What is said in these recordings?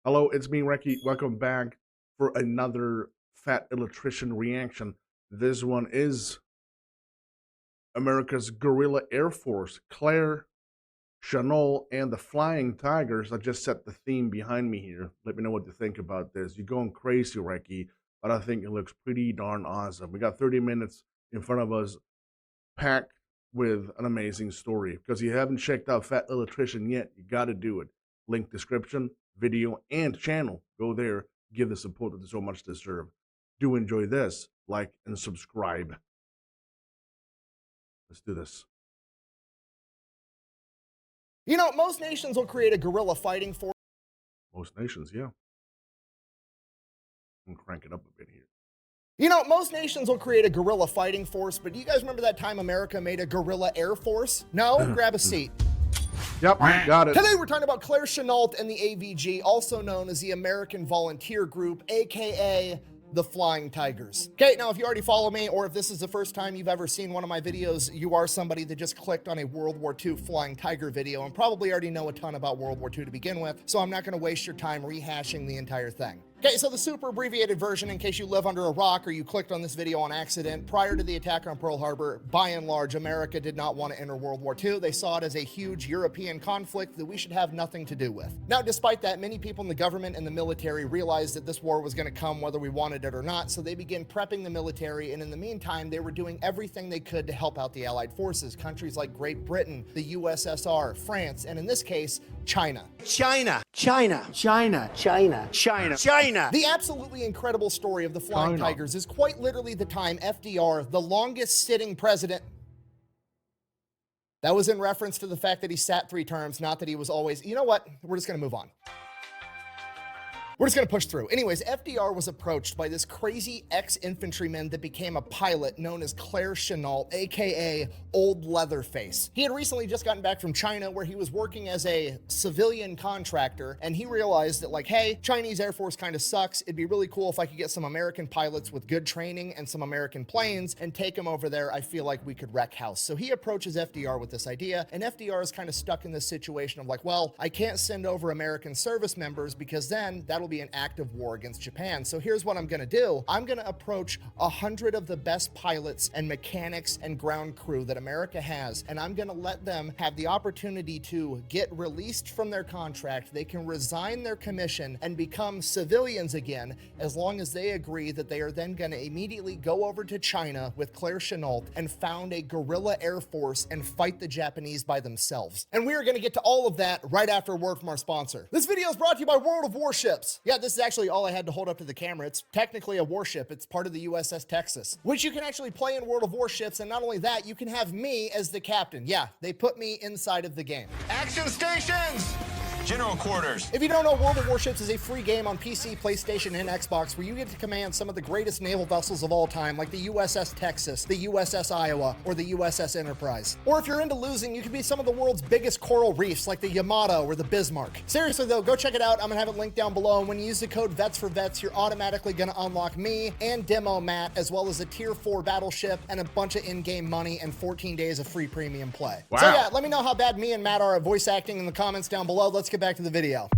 Hello, it's me, Recky. Welcome back for another Fat Electrician reaction. This one is America's Guerrilla Airforce, Claire, Chanel, and the Flying Tigers. I just set the theme behind me here. Let me know what you think about this. You're going crazy, Recky, but I think it looks pretty darn awesome. We got 30 minutes in front of us, packed with an amazing story. Because you haven't checked out Fat Electrician yet, you got to do it. Link description, video, and channel. Go there, give the support that they so much deserve. Do enjoy this, like and subscribe. Let's do this. You know, most nations will create a guerrilla fighting force. Most nations, yeah. I'm gonna crank it up a bit here. You know, most nations will create a guerrilla fighting force, but do you guys remember that time America made a guerrilla air force? No? Grab a seat. Yep, got it. Today we're talking about Claire Chenault and the AVG, also known as the American Volunteer Group, aka the Flying Tigers. Okay, now if you already follow me, or if this is the first time you've ever seen one of my videos, you are somebody that just clicked on a World War II Flying Tiger video and probably already know a ton about World War II to begin with, so I'm not gonna waste your time rehashing the entire thing. Okay, so the super abbreviated version, in case you live under a rock or you clicked on this video on accident, prior to the attack on Pearl Harbor, by and large, America did not want to enter World War II. They saw it as a huge European conflict that we should have nothing to do with. Now, despite that, many people in the government and the military realized that this war was going to come whether we wanted it or not, so they began prepping the military, and in the meantime, they were doing everything they could to help out the Allied forces. Countries like Great Britain, the USSR, France, and in this case, China. China. China. China. China. China. China. The absolutely incredible story of the Flying Tigers is quite literally the time FDR, the longest sitting president. That was in reference to the fact that he sat 3 terms, not that he was always, you know what? We're just going to move on. We're just gonna push through. Anyways, FDR was approached by this crazy ex-infantryman that became a pilot known as Claire Chenault, aka Old Leatherface. He had recently just gotten back from China where he was working as a civilian contractor, and he realized that, like, hey, Chinese Air Force kind of sucks. It'd be really cool if I could get some American pilots with good training and some American planes and take them over there. I feel like we could wreck house. So he approaches FDR with this idea, and FDR is kind of stuck in this situation of like, well, I can't send over American service members because then that'll be an act of war against Japan. So here's what I'm gonna do. I'm gonna approach 100 of the best pilots and mechanics and ground crew that America has, and I'm gonna let them have the opportunity to get released from their contract. They can resign their commission and become civilians again, as long as they agree that they are then gonna immediately go over to China with Claire Chenault and found a guerrilla air force and fight the Japanese by themselves. And we are gonna get to all of that right after a word from our sponsor. This video is brought to you by World of Warships. Yeah, this is actually all I had to hold up to the camera. It's technically a warship. It's part of the USS Texas, which you can actually play in World of Warships. And not only that, you can have me as the captain. Yeah, they put me inside of the game. Action stations. General quarters. If you don't know, World of Warships is a free game on PC, PlayStation, and Xbox where you get to command some of the greatest naval vessels of all time, like the USS Texas, the USS Iowa, or the USS Enterprise. Or if you're into losing, you can be some of the world's biggest coral reefs, like the Yamato or the Bismarck. Seriously though, go check it out. I'm gonna have it linked down below, and when you use the code VETS4VETS, you're automatically gonna unlock me and Demo Matt, as well as a Tier 4 battleship and a bunch of in-game money and 14 days of free premium play. Wow. So yeah, let me know how bad me and Matt are at voice acting in the comments down below. Let's get back to the video.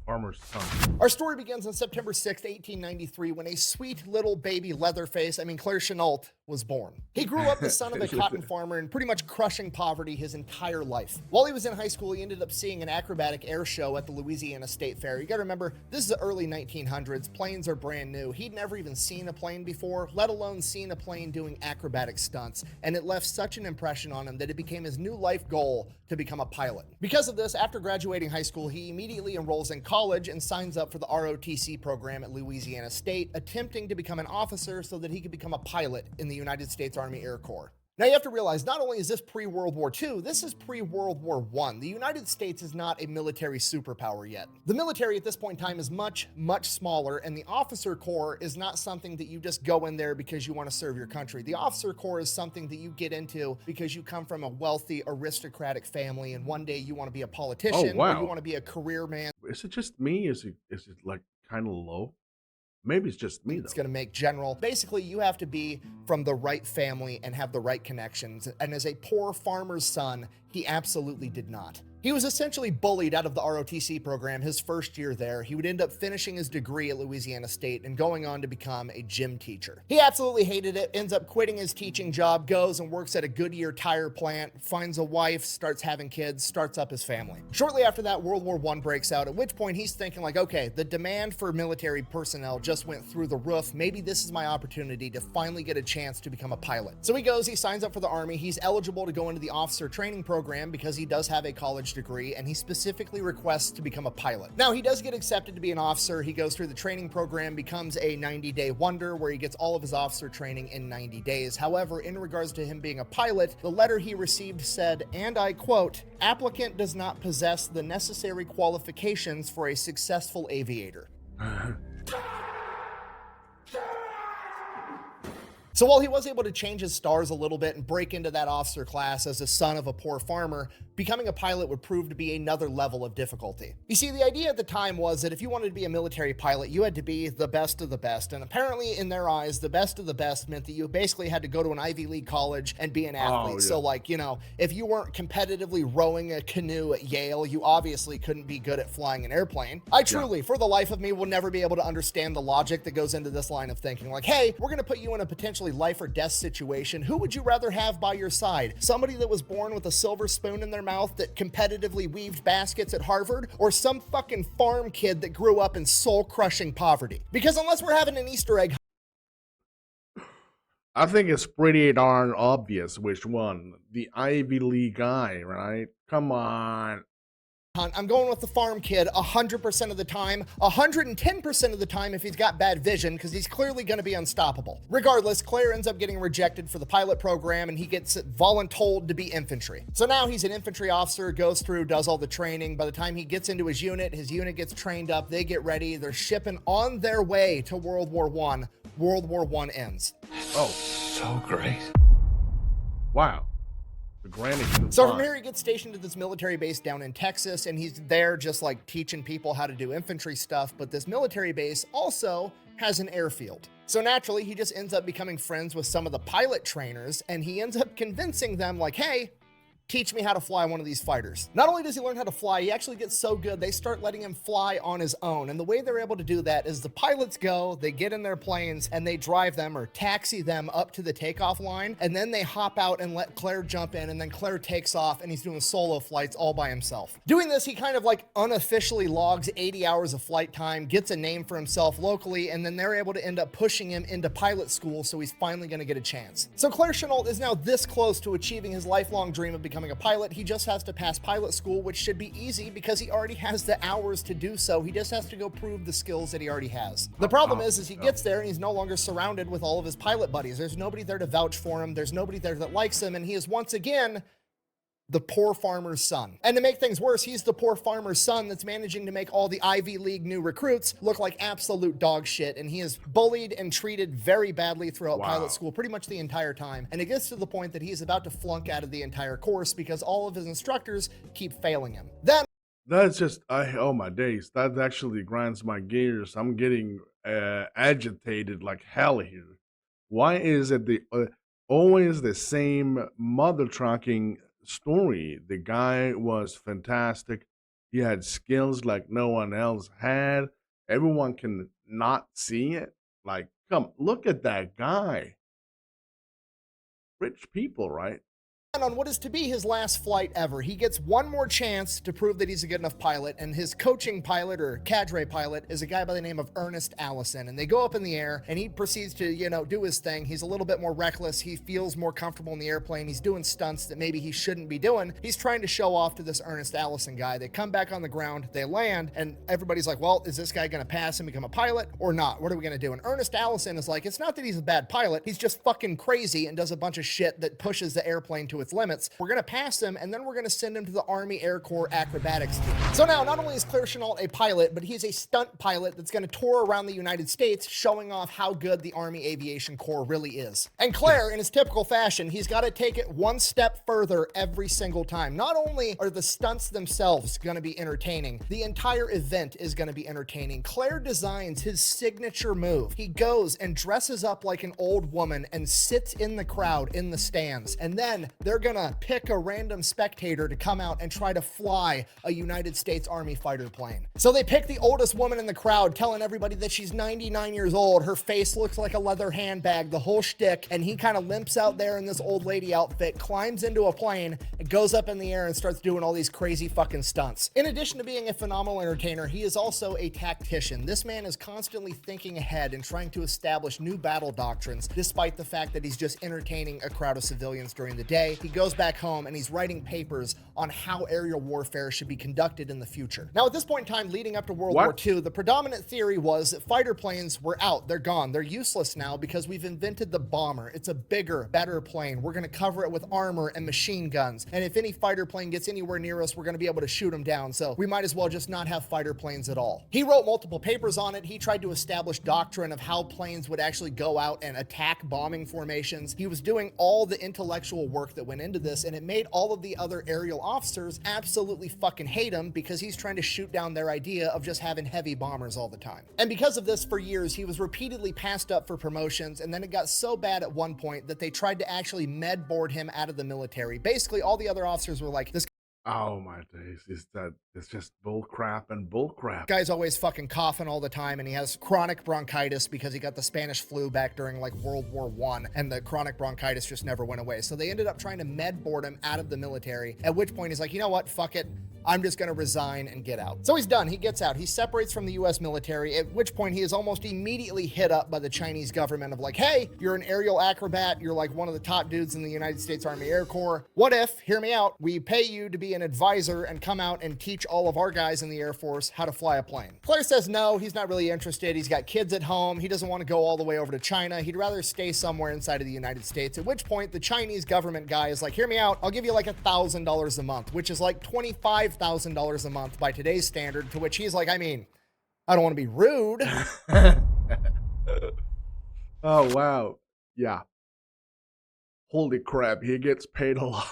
Farmer's son. Our story begins on September 6th, 1893, when a sweet little baby Leatherface, Claire Chenault, was born. He grew up the son of a cotton farmer and pretty much crushing poverty his entire life. While he was in high school, he ended up seeing an acrobatic air show at the Louisiana State Fair. You gotta remember, this is the early 1900s. Planes are brand new. He'd never even seen a plane before, let alone seen a plane doing acrobatic stunts, and it left such an impression on him that it became his new life goal to become a pilot. Because of this, after graduating high school, he immediately enrolls in college and signs up for the ROTC program at Louisiana State, attempting to become an officer so that he could become a pilot in the United States Army Air Corps. Now you have to realize, not only is this pre-World War II, this is pre-World War I. The United States is not a military superpower yet. The military at this point in time is much, much smaller, and the officer corps is not something that you just go in there because you want to serve your country. The officer corps is something that you get into because you come from a wealthy, aristocratic family, and one day you want to be a politician, or you want to be a career man. Is it just me? Is it like kind of low? Maybe it's just me, though. It's going to make general. Basically, you have to be from the right family and have the right connections. And as a poor farmer's son, he absolutely did not. He was essentially bullied out of the ROTC program his first year there. He would end up finishing his degree at Louisiana State and going on to become a gym teacher. He absolutely hated it, ends up quitting his teaching job, goes and works at a Goodyear tire plant, finds a wife, starts having kids, starts up his family. Shortly after that, World War I breaks out, at which point he's thinking like, okay, the demand for military personnel just went through the roof. Maybe this is my opportunity to finally get a chance to become a pilot. So he goes, he signs up for the Army. He's eligible to go into the officer training program because he does have a college degree, and he specifically requests to become a pilot. Now, he does get accepted to be an officer. He goes through the training program, becomes a 90-day wonder where he gets all of his officer training in 90 days. However, in regards to him being a pilot, the letter he received said, and I quote, "Applicant does not possess the necessary qualifications for a successful aviator." So while he was able to change his stars a little bit and break into that officer class as a son of a poor farmer, becoming a pilot would prove to be another level of difficulty. You see, the idea at the time was that if you wanted to be a military pilot, you had to be the best of the best. And apparently in their eyes, the best of the best meant that you basically had to go to an Ivy League college and be an athlete. Oh, yeah. So like, you know, if you weren't competitively rowing a canoe at Yale, you obviously couldn't be good at flying an airplane. I truly, for the life of me, will never be able to understand the logic that goes into this line of thinking. Like, hey, we're going to put you in a potentially life or death situation. Who would you rather have by your side? Somebody that was born with a silver spoon in their mouth that competitively weaved baskets at Harvard, or some fucking farm kid that grew up in soul-crushing poverty? Because unless we're having an Easter egg, I think it's pretty darn obvious which one. The Ivy League guy, right? Come on. I'm going with the farm kid 100% of the time, 110% of the time if he's got bad vision, because he's clearly going to be unstoppable. Regardless, Claire ends up getting rejected for the pilot program, and he gets voluntold to be infantry. So now he's an infantry officer, goes through, does all the training. By the time he gets into his unit gets trained up, they get ready, they're shipping on their way to World War I. World War I ends. Oh, So great. wow. The granny can So fly. from here, he gets stationed at this military base down in Texas, and he's there just like teaching people how to do infantry stuff. But this military base also has an airfield. So naturally, he just ends up becoming friends with some of the pilot trainers, and he ends up convincing them like, hey, teach me how to fly one of these fighters. Not only does he learn how to fly, he actually gets so good, they start letting him fly on his own. And the way they're able to do that is the pilots go, they get in their planes, and they drive them or taxi them up to the takeoff line. And then they hop out and let Claire jump in, and then Claire takes off, and he's doing solo flights all by himself. Doing this, he kind of like unofficially logs 80 hours of flight time, gets a name for himself locally, and then they're able to end up pushing him into pilot school, so he's finally gonna get a chance. So Claire Chenault is now this close to achieving his lifelong dream of becoming a pilot. He just has to pass pilot school, which should be easy because he already has the hours to do so. He just has to go prove the skills that he already has. The problem is he gets there and he's no longer surrounded with all of his pilot buddies. There's nobody there to vouch for him. There's nobody there that likes him. And he is once again the poor farmer's son. And to make things worse, he's the poor farmer's son that's managing to make all the Ivy League new recruits look like absolute dog shit. And he is bullied and treated very badly throughout pilot school pretty much the entire time. And it gets to the point that he's about to flunk out of the entire course because all of his instructors keep failing him. Then That's just, oh my days. That actually grinds my gears. I'm getting agitated like hell here. Why is it always the same mother trucking story? The guy was fantastic. He had skills like no one else had. Everyone can not see it. Like, come look at that guy. Rich people, right? on what is to be his last flight ever. He gets one more chance to prove that he's a good enough pilot, and his coaching pilot or cadre pilot is a guy by the name of Ernest Allison. And they go up in the air and he proceeds to, do his thing. He's a little bit more reckless. He feels more comfortable in the airplane. He's doing stunts that maybe he shouldn't be doing. He's trying to show off to this Ernest Allison guy. They come back on the ground, they land, and everybody's like, well, is this guy gonna pass and become a pilot or not? What are we gonna do? And Ernest Allison is like, it's not that he's a bad pilot. He's just fucking crazy and does a bunch of shit that pushes the airplane to its limits. We're gonna pass him, and then we're gonna send him to the Army Air Corps acrobatics team. So now, not only is Claire Chenault a pilot, but he's a stunt pilot that's gonna tour around the United States showing off how good the Army Aviation Corps really is. And Claire, in his typical fashion, he's gotta take it one step further every single time. Not only are the stunts themselves gonna be entertaining, the entire event is gonna be entertaining. Claire designs his signature move. He goes and dresses up like an old woman and sits in the crowd in the stands. And then they're they're gonna pick a random spectator to come out and try to fly a United States Army fighter plane. So they pick the oldest woman in the crowd, telling everybody that she's 99 years old. Her face looks like a leather handbag, the whole shtick. And he kind of limps out there in this old lady outfit, climbs into a plane, and goes up in the air and starts doing all these crazy fucking stunts. In addition to being a phenomenal entertainer, he is also a tactician. This man is constantly thinking ahead and trying to establish new battle doctrines, despite the fact that he's just entertaining a crowd of civilians during the day. He goes back home and he's writing papers on how aerial warfare should be conducted in the future. Now, at this point in time, leading up to World War II, the predominant theory was that fighter planes were out. They're gone. They're useless now because we've invented the bomber. It's a bigger, better plane. We're going to cover it with armor and machine guns. And if any fighter plane gets anywhere near us, we're going to be able to shoot them down. So we might as well just not have fighter planes at all. He wrote multiple papers on it. He tried to establish doctrine of how planes would actually go out and attack bombing formations. He was doing all the intellectual work that went into this, and it made all of the other aerial officers absolutely fucking hate him because he's trying to shoot down their idea of just having heavy bombers all the time. And because of this, for years, he was repeatedly passed up for promotions, and then it got so bad at one point that they tried to actually med board him out of the military. Basically, all the other officers were like, this Oh my days, it's just bull crap and bull crap. guy's always fucking coughing all the time, and he has chronic bronchitis because he got the Spanish flu back during like World War I, and the chronic bronchitis just never went away. So they ended up trying to med board him out of the military, at which point he's like, you know what, fuck it. I'm just going to resign and get out. So he's done. He gets out. He separates from the US military, at which point he is almost immediately hit up by the Chinese government of like, hey, you're an aerial acrobat. You're like one of the top dudes in the United States Army Air Corps. What if, hear me out, we pay you to be an advisor and come out and teach all of our guys in the Air Force how to fly a plane? Claire says no, he's not really interested. He's got kids at home. He doesn't want to go all the way over to China. He'd rather stay somewhere inside of the United States, at which point the Chinese government guy is like, hear me out. I'll give you like $1,000 a month, which is like $25,000 a month by today's standard, to which he's like, I mean, I don't want to be rude. Oh, wow. Yeah. Holy crap. He gets paid a lot.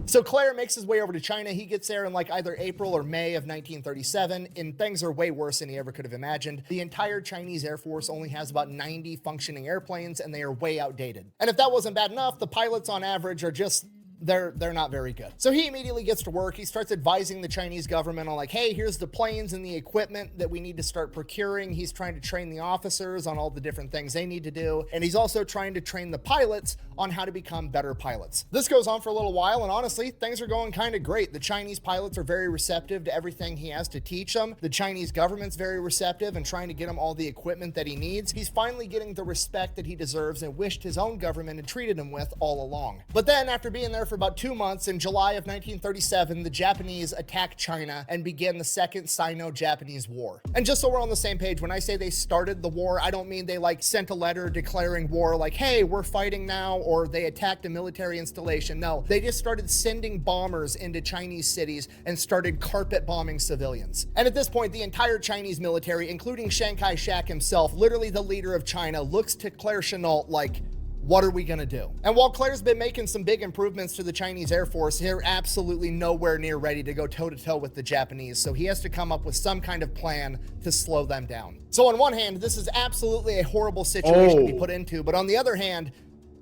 So Claire makes his way over to China. He gets there in like either April or May of 1937, and things are way worse than he ever could have imagined. The entire Chinese Air Force only has about 90 functioning airplanes, and they are way outdated. And if that wasn't bad enough, the pilots on average are just they're not very good. So he immediately gets to work. He starts advising the Chinese government on like, hey, here's the planes and the equipment that we need to start procuring. He's trying to train the officers on all the different things they need to do. And he's also trying to train the pilots on how to become better pilots. This goes on for a little while, and honestly, things are going kind of great. The Chinese pilots are very receptive to everything he has to teach them. The Chinese government's very receptive and trying to get him all the equipment that he needs. He's finally getting the respect that he deserves and wished his own government had treated him with all along. But then, after being there for about 2 months, in July of 1937, the Japanese attacked China and began the Second Sino-Japanese War. And just so we're on the same page, when I say they started the war, I don't mean they like sent a letter declaring war like, hey, we're fighting now, or they attacked a military installation. No, they just started sending bombers into Chinese cities and started carpet bombing civilians. And at this point, the entire Chinese military, including Chiang Kai-shek himself, literally the leader of China, looks to Claire Chennault like, what are we gonna do? And while Claire's been making some big improvements to the Chinese Air Force, they're absolutely nowhere near ready to go toe-to-toe with the Japanese, so he has to come up with some kind of plan to slow them down. So on one hand, this is absolutely a horrible situation to be put into, but on the other hand,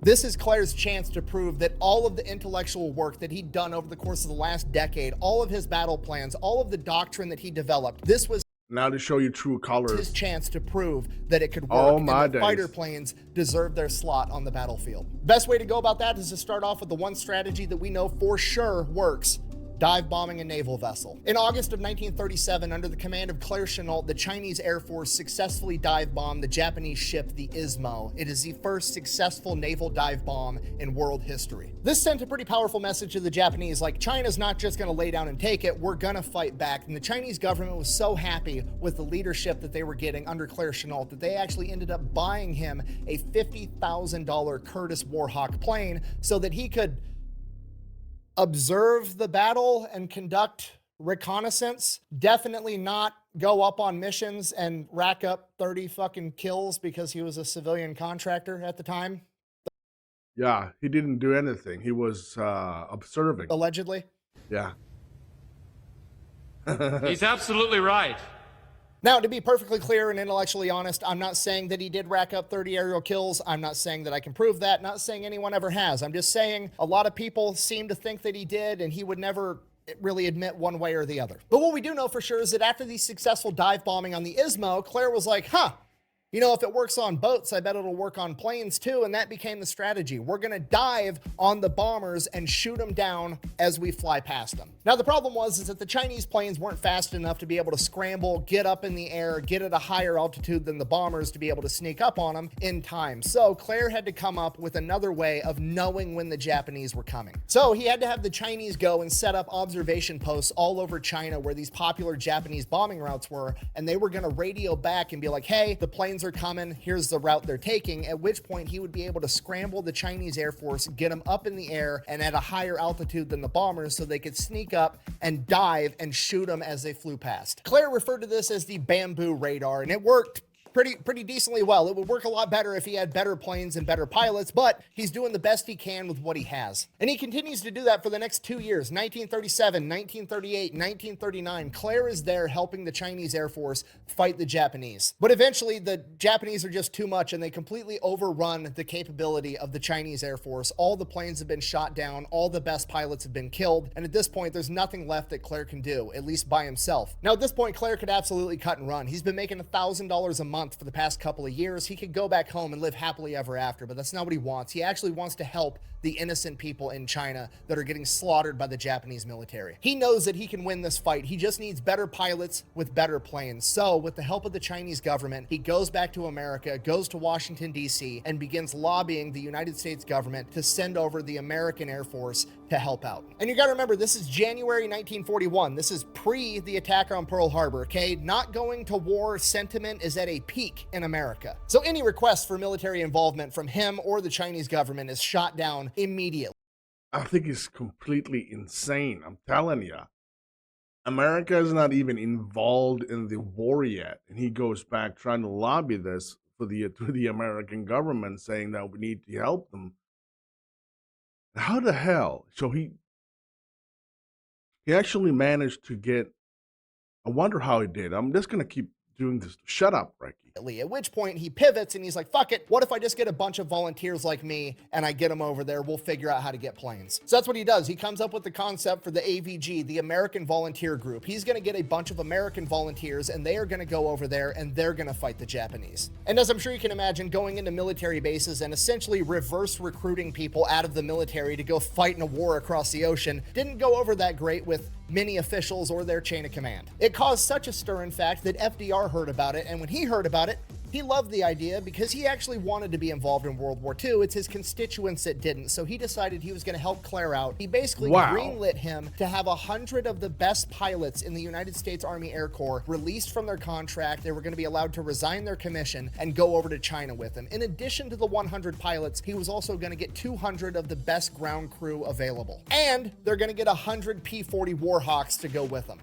this is Claire's chance to prove that all of the intellectual work that he'd done over the course of the last decade, all of his battle plans, all of the doctrine that he developed, this was now to show you true colors. His chance to prove that it could work. Oh my and that days. Fighter planes deserve their slot on the battlefield. Best way to go about that is to start off with the one strategy that we know for sure works: dive bombing a naval vessel. In August of 1937, under the command of Claire Chennault, the Chinese Air Force successfully dive bombed the Japanese ship, the Ismo. It is the first successful naval dive bomb in world history. This sent a pretty powerful message to the Japanese, like, China's not just gonna lay down and take it, we're gonna fight back. And the Chinese government was so happy with the leadership that they were getting under Claire Chennault that they actually ended up buying him a $50,000 Curtiss Warhawk plane so that he could observe the battle and conduct reconnaissance, definitely not go up on missions and rack up 30 fucking kills because he was a civilian contractor at the time. Yeah, he didn't do anything. He was observing. Allegedly. Yeah. He's absolutely right. Now, to be perfectly clear and intellectually honest, I'm not saying that he did rack up 30 aerial kills. I'm not saying that I can prove that. Not saying anyone ever has. I'm just saying a lot of people seem to think that he did, and he would never really admit one way or the other. But what we do know for sure is that after the successful dive bombing on the Ismo, Claire was like, you know, if it works on boats, I bet it'll work on planes too. And that became the strategy. We're going to dive on the bombers and shoot them down as we fly past them. Now, the problem is that the Chinese planes weren't fast enough to be able to scramble, get up in the air, get at a higher altitude than the bombers to be able to sneak up on them in time. So Claire had to come up with another way of knowing when the Japanese were coming. So he had to have the Chinese go and set up observation posts all over China where these popular Japanese bombing routes were. And they were going to radio back and be like, hey, the planes are coming, here's the route they're taking, at which point he would be able to scramble the Chinese Air Force, get them up in the air and at a higher altitude than the bombers so they could sneak up and dive and shoot them as they flew past. Claire referred to this as the bamboo radar, and it worked pretty decently well. It would work a lot better if he had better planes and better pilots, but he's doing the best he can with what he has. And he continues to do that for the next 2 years, 1937, 1938, 1939. Claire is there helping the Chinese Air Force fight the Japanese. But eventually the Japanese are just too much and they completely overrun the capability of the Chinese Air Force. All the planes have been shot down, all the best pilots have been killed, and at this point there's nothing left that Claire can do, at least by himself. Now at this point Claire could absolutely cut and run. He's been making $1,000 a month for the past couple of years. He could go back home and live happily ever after, but that's not what he wants. He actually wants to help the innocent people in China that are getting slaughtered by the Japanese military. He knows that he can win this fight. He just needs better pilots with better planes. So with the help of the Chinese government, he goes back to America, goes to Washington, D.C., and begins lobbying the United States government to send over the American Air Force to help out. And you gotta remember, this is January 1941. This is pre the attack on Pearl Harbor, okay? Not going to war sentiment is at a peak in America. So any request for military involvement from him or the Chinese government is shot down immediately. I think it's completely insane. I'm telling you. America is not even involved in the war yet. And he goes back trying to lobby this for the American government, saying that we need to help them. How the hell? So he actually managed to get, I wonder how he did. I'm just going to keep doing this. Shut up, Recky. At which point he pivots and he's like, fuck it. What if I just get a bunch of volunteers like me and I get them over there? We'll figure out how to get planes. So that's what he does. He comes up with the concept for the AVG, the American Volunteer Group. He's going to get a bunch of American volunteers and they are going to go over there and they're going to fight the Japanese. And as I'm sure you can imagine, going into military bases and essentially reverse recruiting people out of the military to go fight in a war across the ocean didn't go over that great with many officials or their chain of command. It caused such a stir, in fact, that FDR heard about it, and when he heard about it, he loved the idea because he actually wanted to be involved in World War II. It's his constituents that didn't, so he decided he was going to help Claire out. He basically greenlit him to have 100 of the best pilots in the United States Army Air Corps released from their contract. They were going to be allowed to resign their commission and go over to China with him. In addition to the 100 pilots, he was also going to get 200 of the best ground crew available. And they're going to get 100 P-40 Warhawks to go with them.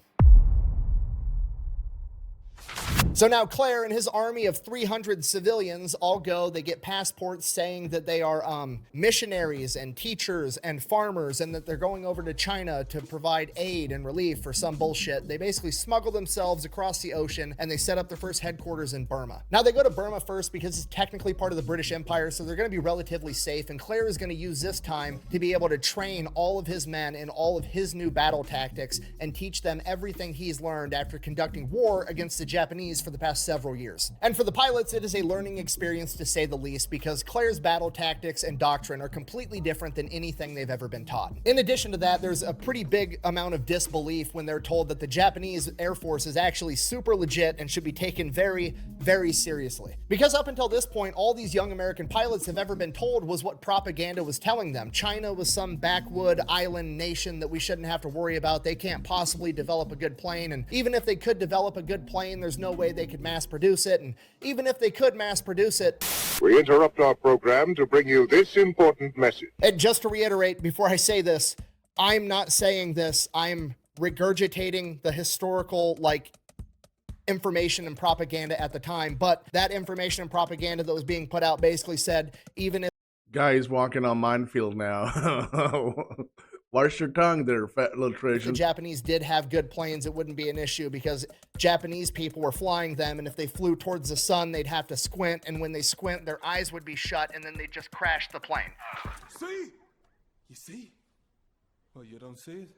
So now Claire and his army of 300 civilians all go, they get passports saying that they are missionaries and teachers and farmers and that they're going over to China to provide aid and relief for some bullshit. They basically smuggle themselves across the ocean and they set up their first headquarters in Burma. Now they go to Burma first because it's technically part of the British Empire, so they're going to be relatively safe, and Claire is going to use this time to be able to train all of his men in all of his new battle tactics and teach them everything he's learned after conducting war against the Japanese for the past several years. And for the pilots, it is a learning experience to say the least, because Claire's battle tactics and doctrine are completely different than anything they've ever been taught. In addition to that, there's a pretty big amount of disbelief when they're told that the Japanese Air Force is actually super legit and should be taken very, very seriously. Because up until this point, all these young American pilots have ever been told was what propaganda was telling them. China was some backwood island nation that we shouldn't have to worry about. They can't possibly develop a good plane, and even if they could develop a good plane, there's no way they could mass produce it, and even if they could mass produce it, we interrupt our program to bring you this important message. And just to reiterate, before I say this, I'm not saying this, I'm regurgitating the historical, information and propaganda at the time, but that information and propaganda that was being put out basically said, even if... Guys walking on minefield now. Watch your tongue there, fat If the electrician. Japanese did have good planes, it wouldn't be an issue because Japanese people were flying them, and if they flew towards the sun, they'd have to squint, and when they squint, their eyes would be shut, and then they'd just crash the plane. See? You see? Well, you don't see it?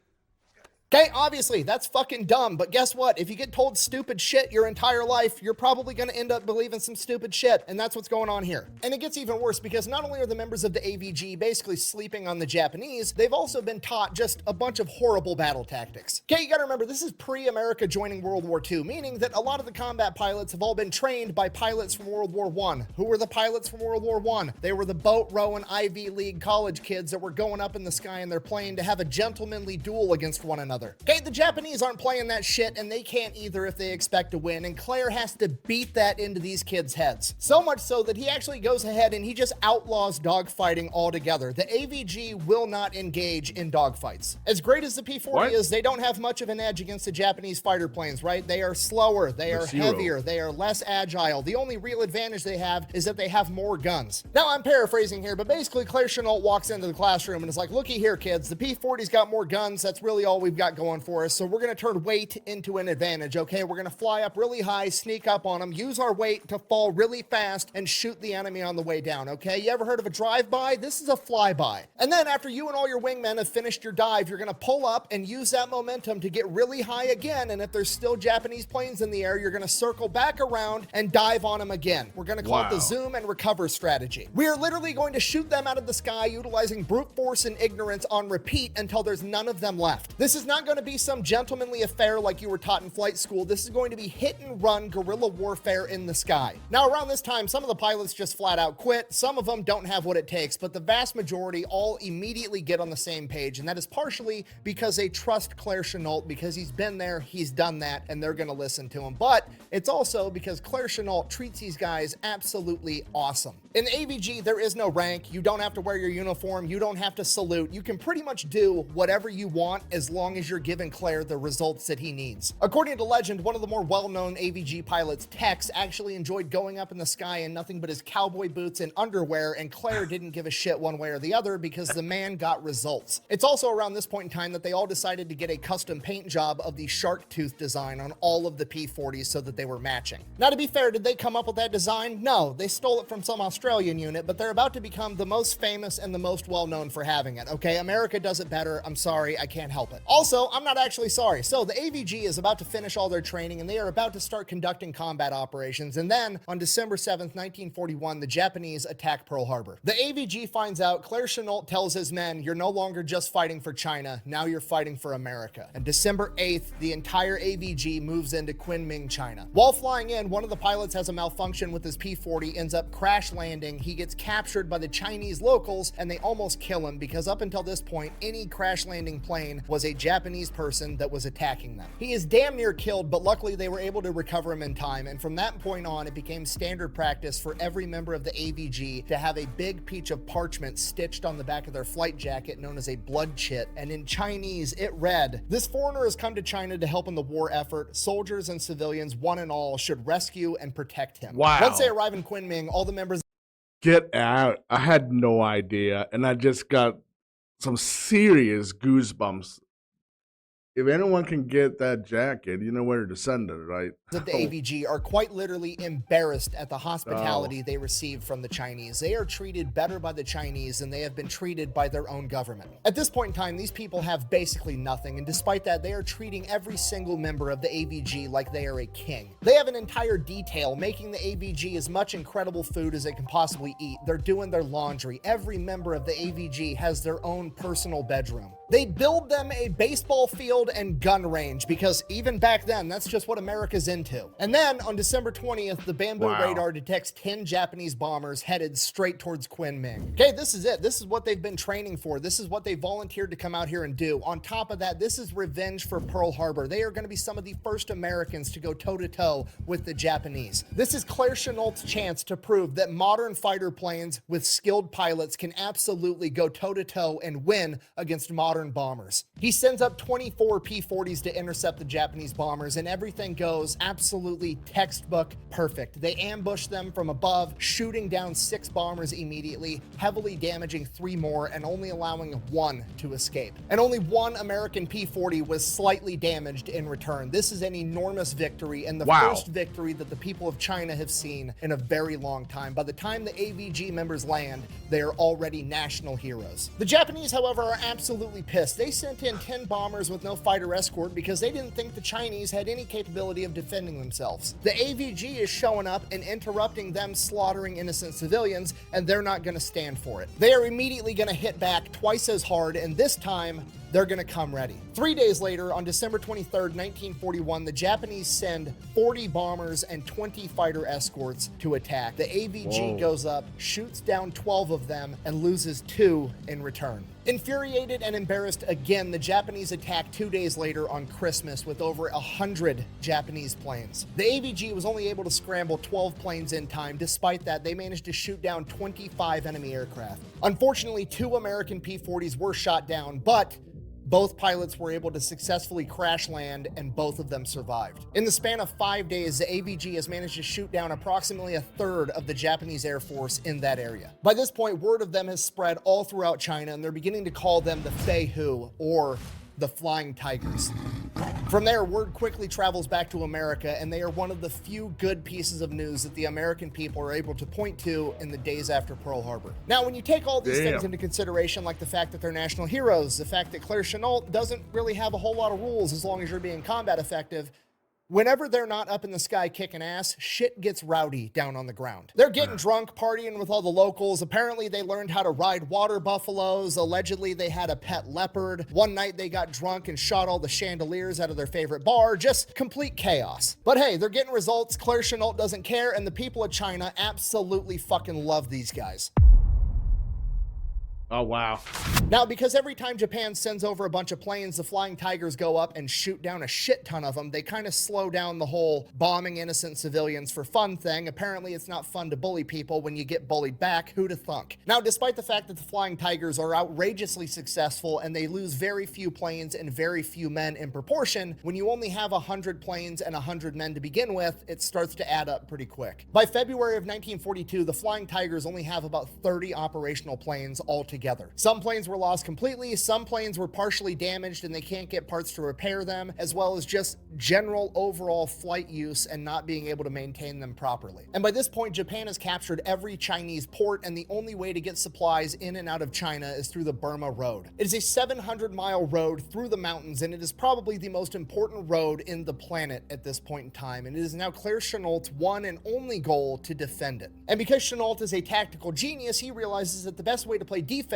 Okay, obviously, that's fucking dumb, but guess what? If you get told stupid shit your entire life, you're probably gonna end up believing some stupid shit, and that's what's going on here. And it gets even worse because not only are the members of the AVG basically sleeping on the Japanese, they've also been taught just a bunch of horrible battle tactics. Okay, you gotta remember, this is pre-America joining World War II, meaning that a lot of the combat pilots have all been trained by pilots from World War I. Who were the pilots from World War I? They were the boat rowing Ivy League college kids that were going up in the sky in their plane to have a gentlemanly duel against one another. Okay, the Japanese aren't playing that shit, and they can't either if they expect to win, and Claire has to beat that into these kids' heads. So much so that he actually goes ahead and he just outlaws dogfighting altogether. The AVG will not engage in dogfights. As great as the P-40 is, they don't have much of an edge against the Japanese fighter planes, right? They are slower, they are heavier, they are less agile. The only real advantage they have is that they have more guns. Now, I'm paraphrasing here, but basically Claire Chenault walks into the classroom and is like, looky here, kids, the P-40's got more guns. That's really all we've got going for us. So we're going to turn weight into an advantage, okay? We're going to fly up really high, sneak up on them, use our weight to fall really fast and shoot the enemy on the way down, okay? You ever heard of a drive-by? This is a flyby. And then after you and all your wingmen have finished your dive, you're going to pull up and use that momentum to get really high again. And if there's still Japanese planes in the air, you're going to circle back around and dive on them again. We're going to call it the zoom and recover strategy. We are literally going to shoot them out of the sky utilizing brute force and ignorance on repeat until there's none of them left. This is not going to be some gentlemanly affair like you were taught in flight school. This is going to be hit and run guerrilla warfare in the sky. Now, around this time, some of the pilots just flat out quit. Some of them don't have what it takes, but the vast majority all immediately get on the same page. And that is partially because they trust Claire Chenault because he's been there, he's done that, and they're going to listen to him. But it's also because Claire Chenault treats these guys absolutely awesome. In the AVG, there is no rank. You don't have to wear your uniform. You don't have to salute. You can pretty much do whatever you want as long as you're giving Claire the results that he needs. According to legend, one of the more well-known AVG pilots, Tex, actually enjoyed going up in the sky in nothing but his cowboy boots and underwear, and Claire didn't give a shit one way or the other because the man got results. It's also around this point in time that they all decided to get a custom paint job of the shark tooth design on all of the P-40s so that they were matching. Now, to be fair, did they come up with that design? No, they stole it from some Australian unit, but they're about to become the most famous and the most well-known for having it, okay? America does it better. I'm sorry, I can't help it. Also, I'm not actually sorry. So the AVG is about to finish all their training and they are about to start conducting combat operations. And then on December 7th, 1941, the Japanese attack Pearl Harbor. The AVG finds out, Claire Chenault tells his men, you're no longer just fighting for China, now you're fighting for America. And December 8th, the entire AVG moves into Kunming, China. While flying in, one of the pilots has a malfunction with his P-40, ends up crash landing. He gets captured by the Chinese locals and they almost kill him because up until this point, any crash landing plane was a Japanese person that was attacking them. He is damn near killed, but luckily they were able to recover him in time. And from that point on, it became standard practice for every member of the AVG to have a big piece of parchment stitched on the back of their flight jacket known as a blood chit. And in Chinese, it read, this foreigner has come to China to help in the war effort. Soldiers and civilians, one and all, should rescue and protect him. Wow. Once they arrive in Kunming, all the members Get out. I had no idea, and I just got some serious goosebumps. If anyone can get that jacket, you know where to send it, right? of the AVG are quite literally embarrassed at the hospitality they received from the Chinese. They are treated better by the Chinese than they have been treated by their own government. At this point in time, these people have basically nothing, and despite that, they are treating every single member of the AVG like they are a king. They have an entire detail making the AVG as much incredible food as they can possibly eat. They're doing their laundry. Every member of the AVG has their own personal bedroom. They build them a baseball field and gun range because even back then, that's just what America's into. And then on December 20th, the Bamboo radar detects 10 Japanese bombers headed straight towards Kunming. Okay, this is it. This is what they've been training for. This is what they volunteered to come out here and do. On top of that, this is revenge for Pearl Harbor. They are going to be some of the first Americans to go toe-to-toe with the Japanese. This is Claire Chenault's chance to prove that modern fighter planes with skilled pilots can absolutely go toe-to-toe and win against modern modern bombers. He sends up 24 P-40s to intercept the Japanese bombers, and everything goes absolutely textbook perfect. They ambush them from above, shooting down 6 bombers immediately, heavily damaging 3 more, and only allowing 1 to escape. And only 1 American P-40 was slightly damaged in return. This is an enormous victory, and the first victory that the people of China have seen in a very long time. By the time the AVG members land, they are already national heroes. The Japanese, however, are absolutely pissed. They sent in 10 bombers with no fighter escort because they didn't think the Chinese had any capability of defending themselves. The AVG is showing up and interrupting them slaughtering innocent civilians, and they're not going to stand for it. They are immediately going to hit back twice as hard, and this time, they're going to come ready. 3 days later, on December 23rd, 1941, the Japanese send 40 bombers and 20 fighter escorts to attack. The AVG goes up, shoots down 12 of them, and loses 2 in return. Infuriated and embarrassed again, the Japanese attack 2 days later on Christmas with over 100 Japanese planes. The AVG was only able to scramble 12 planes in time. Despite that, they managed to shoot down 25 enemy aircraft. Unfortunately, 2 American P-40s were shot down, but both pilots were able to successfully crash land, and both of them survived. In the span of 5 days, the AVG has managed to shoot down approximately a third of the Japanese Air Force in that area. By this point, word of them has spread all throughout China, and they're beginning to call them the Feihu, or the Flying Tigers. From there, word quickly travels back to America, and they are one of the few good pieces of news that the American people are able to point to in the days after Pearl Harbor. Now, when you take all these things into consideration, like the fact that they're national heroes, the fact that Claire Chennault doesn't really have a whole lot of rules as long as you're being combat effective, whenever they're not up in the sky kicking ass, shit gets rowdy down on the ground. They're getting drunk, partying with all the locals. Apparently, they learned how to ride water buffaloes. Allegedly, they had a pet leopard. One night, they got drunk and shot all the chandeliers out of their favorite bar. Just complete chaos. But hey, they're getting results. Claire Chennault doesn't care, and the people of China absolutely fucking love these guys. Oh, wow. Now, because every time Japan sends over a bunch of planes, the Flying Tigers go up and shoot down a shit ton of them, they kind of slow down the whole bombing innocent civilians for fun thing. Apparently, it's not fun to bully people when you get bullied back. Who'da thunk? Now, despite the fact that the Flying Tigers are outrageously successful and they lose very few planes and very few men in proportion, when you only have 100 planes and 100 men to begin with, it starts to add up pretty quick. By February of 1942, the Flying Tigers only have about 30 operational planes altogether. Some planes were lost completely, some planes were partially damaged and they can't get parts to repair them, as well as just general overall flight use and not being able to maintain them properly. And by this point, Japan has captured every Chinese port, and the only way to get supplies in and out of China is through the Burma Road. It is a 700-mile road through the mountains, and it is probably the most important road in the planet at this point in time, and it is now Claire Chennault's one and only goal to defend it. And because Chennault is a tactical genius, he realizes that the best way to play defense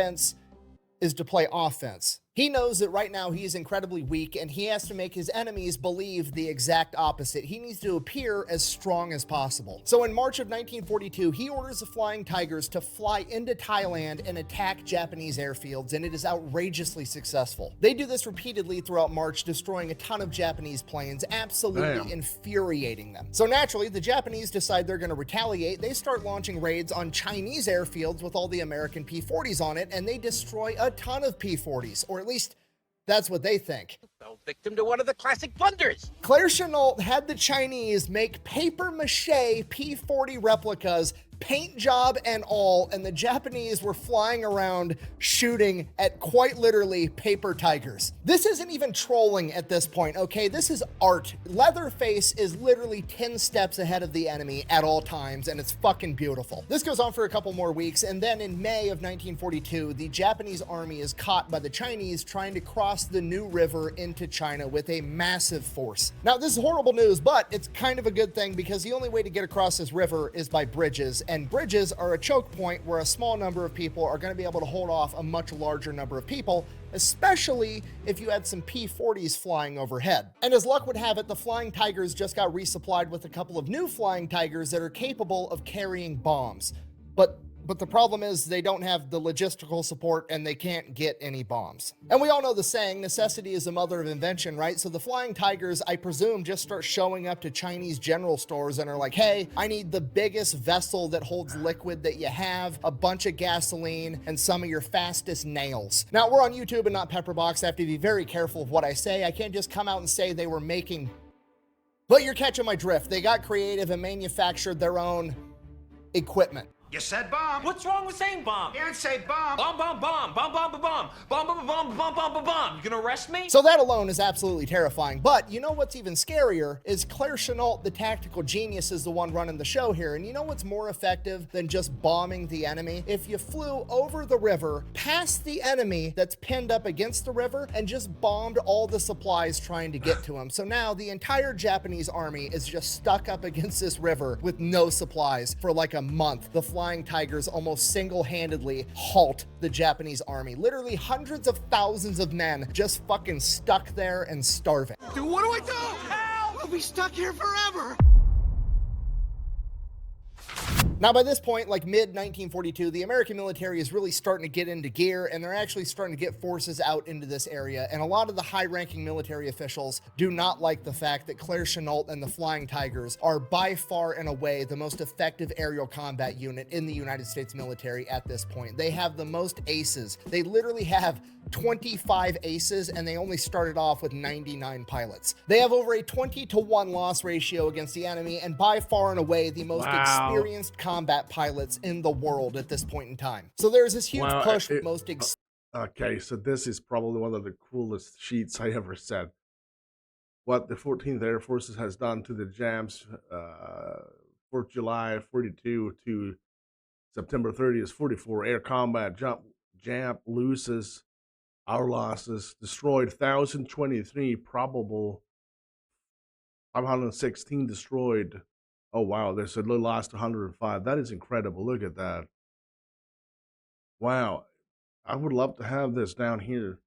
is to play offense. He knows that right now he is incredibly weak, and he has to make his enemies believe the exact opposite. He needs to appear as strong as possible. So in March of 1942, he orders the Flying Tigers to fly into Thailand and attack Japanese airfields, and it is outrageously successful. They do this repeatedly throughout March, destroying a ton of Japanese planes, absolutely infuriating them. So naturally, the Japanese decide they're going to retaliate. They start launching raids on Chinese airfields with all the American P-40s on it, and they destroy a ton of P-40s, or at least that's what they think. Fell victim to one of the classic blunders. Claire Chennault had the Chinese make paper-mache P-40 replicas, paint job and all, and the Japanese were flying around shooting at quite literally paper tigers. This isn't even trolling at this point, okay? This is art. Leatherface is literally 10 steps ahead of the enemy at all times, and it's fucking beautiful. This goes on for a couple more weeks, and then in May of 1942, the Japanese army is caught by the Chinese trying to cross the New River into China with a massive force. Now, this is horrible news, but it's kind of a good thing because the only way to get across this river is by bridges, and bridges are a choke point where a small number of people are going to be able to hold off a much larger number of people, especially if you had some P-40s flying overhead. And as luck would have it, the Flying Tigers just got resupplied with a couple of new Flying Tigers that are capable of carrying bombs. But But the problem is they don't have the logistical support and they can't get any bombs. And we all know the saying, necessity is the mother of invention, right? So the Flying Tigers, I presume, just start showing up to Chinese general stores and are like, hey, I need the biggest vessel that holds liquid that you have, a bunch of gasoline, and some of your fastest nails. Now, we're on YouTube and not Pepperbox. I have to be very careful of what I say. I can't just come out and say they were making... But you're catching my drift. They got creative and manufactured their own equipment. You said bomb. What's wrong with saying bomb? You didn't say bomb. Bomb, bomb, bomb, bomb, bomb, bomb, bomb, bomb, bomb, bomb, bomb, bomb, bomb, bomb. You gonna arrest me? So that alone is absolutely terrifying. But you know what's even scarier is Claire Chenault, the tactical genius, is the one running the show here. And you know what's more effective than just bombing the enemy? If you flew over the river, past the enemy that's pinned up against the river, and just bombed all the supplies trying to get to him. So now the entire Japanese army is just stuck up against this river with no supplies for like a month. The Flying Tigers almost single-handedly halt the Japanese army. Literally hundreds of thousands of men just fucking stuck there and starving. Dude, what do I do? Help! We'll be stuck here forever. Now, by this point, like mid-1942, the American military is really starting to get into gear, and they're actually starting to get forces out into this area. And a lot of the high-ranking military officials do not like the fact that Claire Chenault and the Flying Tigers are by far and away the most effective aerial combat unit in the United States military at this point. They have the most aces. They literally have 25 aces, and they only started off with 99 pilots. They have over a 20-to-1 loss ratio against the enemy, and by far and away the most experienced combat pilots in the world at this point in time. So there's this huge push with most okay, so this is probably one of the coolest sheets I ever said. What the 14th Air Forces has done to the JAMS, 4th July 42 to September 30th 44, air combat, jump loses, our losses, destroyed 1,023, probable 516 destroyed. Oh, wow, there's a lost 105. That is incredible. Look at that. Wow. I would love to have this down here.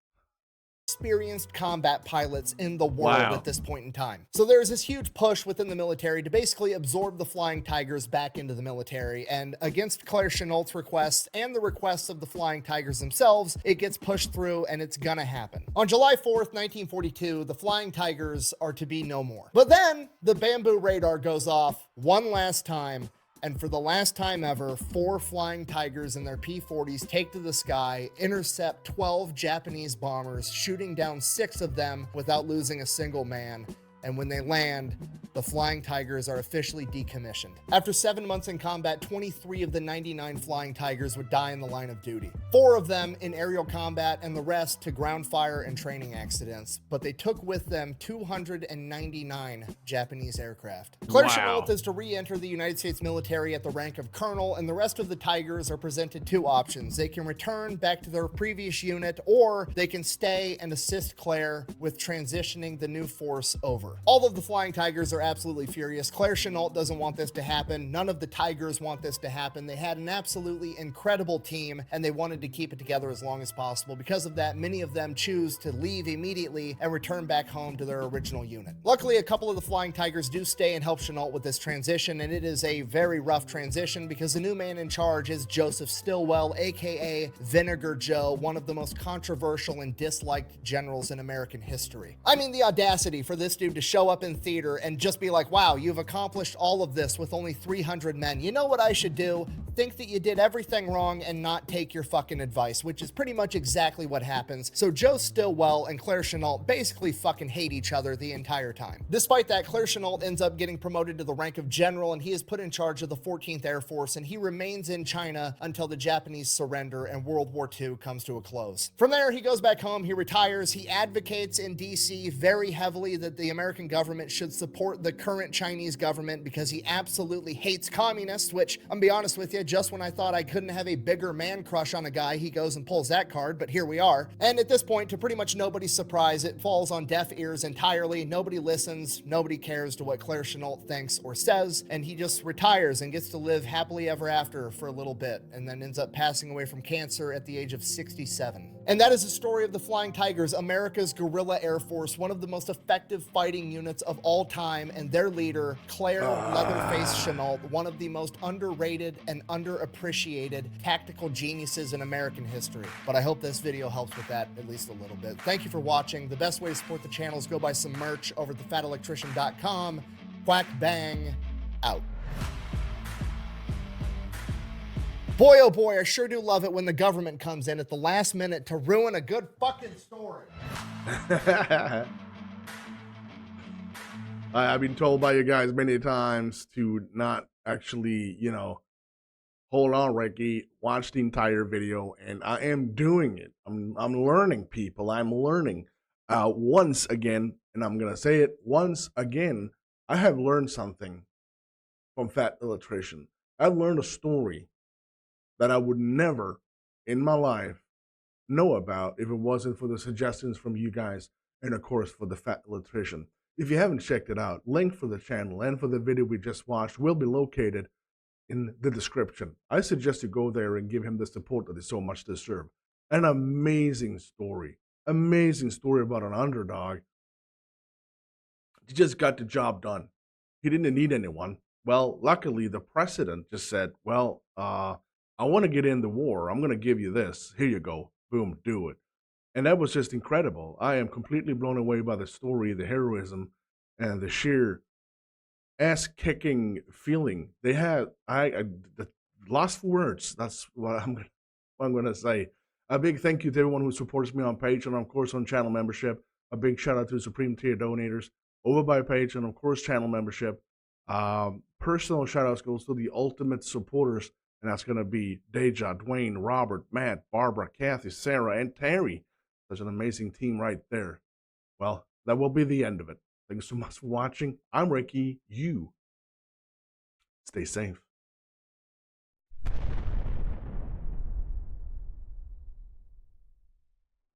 Experienced combat pilots in the world at this point in time. So there's this huge push within the military to basically absorb the Flying Tigers back into the military, and against Claire Chenault's requests and the requests of the Flying Tigers themselves, it gets pushed through, and it's gonna happen. On July 4th, 1942, the Flying Tigers are to be no more. But then the bamboo radar goes off one last time, and for the last time ever, 4 Flying Tigers in their P-40s take to the sky, intercept 12 Japanese bombers, shooting down 6 of them without losing a single man. And when they land, the Flying Tigers are officially decommissioned. After 7 months in combat, 23 of the 99 Flying Tigers would die in the line of duty. 4 of them in aerial combat, and the rest to ground fire and training accidents. But they took with them 299 Japanese aircraft. Claire Chenault is to re-enter the United States military at the rank of colonel, and the rest of the Tigers are presented 2 options. They can return back to their previous unit, or they can stay and assist Claire with transitioning the new force over. All of the Flying Tigers are absolutely furious. Claire Chenault doesn't want this to happen. None of the Tigers want this to happen. They had an absolutely incredible team, and they wanted to keep it together as long as possible. Because of that, many of them choose to leave immediately and return back home to their original unit. Luckily, a couple of the Flying Tigers do stay and help Chenault with this transition, and it is a very rough transition because the new man in charge is Joseph Stilwell, aka Vinegar Joe, one of the most controversial and disliked generals in American history. I mean, the audacity for this dude to show up in theater and just be like, wow, you've accomplished all of this with only 300 men. You know what I should do? Think that you did everything wrong and not take your fucking advice, which is pretty much exactly what happens. So Joe Stilwell and Claire Chenault basically fucking hate each other the entire time. Despite that, Claire Chenault ends up getting promoted to the rank of general, and he is put in charge of the 14th Air Force, and he remains in China until the Japanese surrender and World War II comes to a close. From there, he goes back home, he retires, he advocates in DC very heavily that the American government should support the current Chinese government because he absolutely hates communists, which, I'm gonna be honest with you, just when I thought I couldn't have a bigger man crush on a guy, he goes and pulls that card, but here we are. And at this point, to pretty much nobody's surprise, it falls on deaf ears entirely. Nobody listens, nobody cares to what Claire Chenault thinks or says, and he just retires and gets to live happily ever after for a little bit, and then ends up passing away from cancer at the age of 67. And that is the story of the Flying Tigers, America's guerrilla Air Force, one of the most effective fighting units of all time, and their leader, Claire Leatherface Chenault, one of the most underrated and underappreciated tactical geniuses in American history. But I hope this video helps with that at least a little bit. Thank you for watching. The best way to support the channel is go buy some merch over at thefatelectrician.com. Quack bang, out. Boy, oh boy, I sure do love it when the government comes in at the last minute to ruin a good fucking story. I've been told by you guys many times to not actually, you know, hold on, Recky, watch the entire video, and I am doing it. I'm learning, people. I'm learning. Once again, and I'm gonna say it once again, I have learned something from Fat Electrician. I learned a story that I would never in my life know about if it wasn't for the suggestions from you guys and, of course, for the Fat Electrician. If you haven't checked it out, link for the channel and for the video we just watched will be located in the description. I suggest you go there and give him the support that he so much deserves. An amazing story about an underdog. He just got the job done. He didn't need anyone. Well, luckily, the president just said, well, I want to get in the war. I'm going to give you this. Here you go. Boom, do it. And that was just incredible. I am completely blown away by the story, the heroism, and the sheer ass-kicking feeling they had. The lost for words. That's what I'm going to say. A big thank you to everyone who supports me on Patreon, and of course on channel membership. A big shout out to Supreme Tier donators over by Patreon, of course channel membership. Personal shout outs goes to the ultimate supporters. And that's going to be Deja, Dwayne, Robert, Matt, Barbara, Kathy, Sarah, and Terry. Such an amazing team right there. Well, that will be the end of it. Thanks so much for watching. I'm Recky. You stay safe.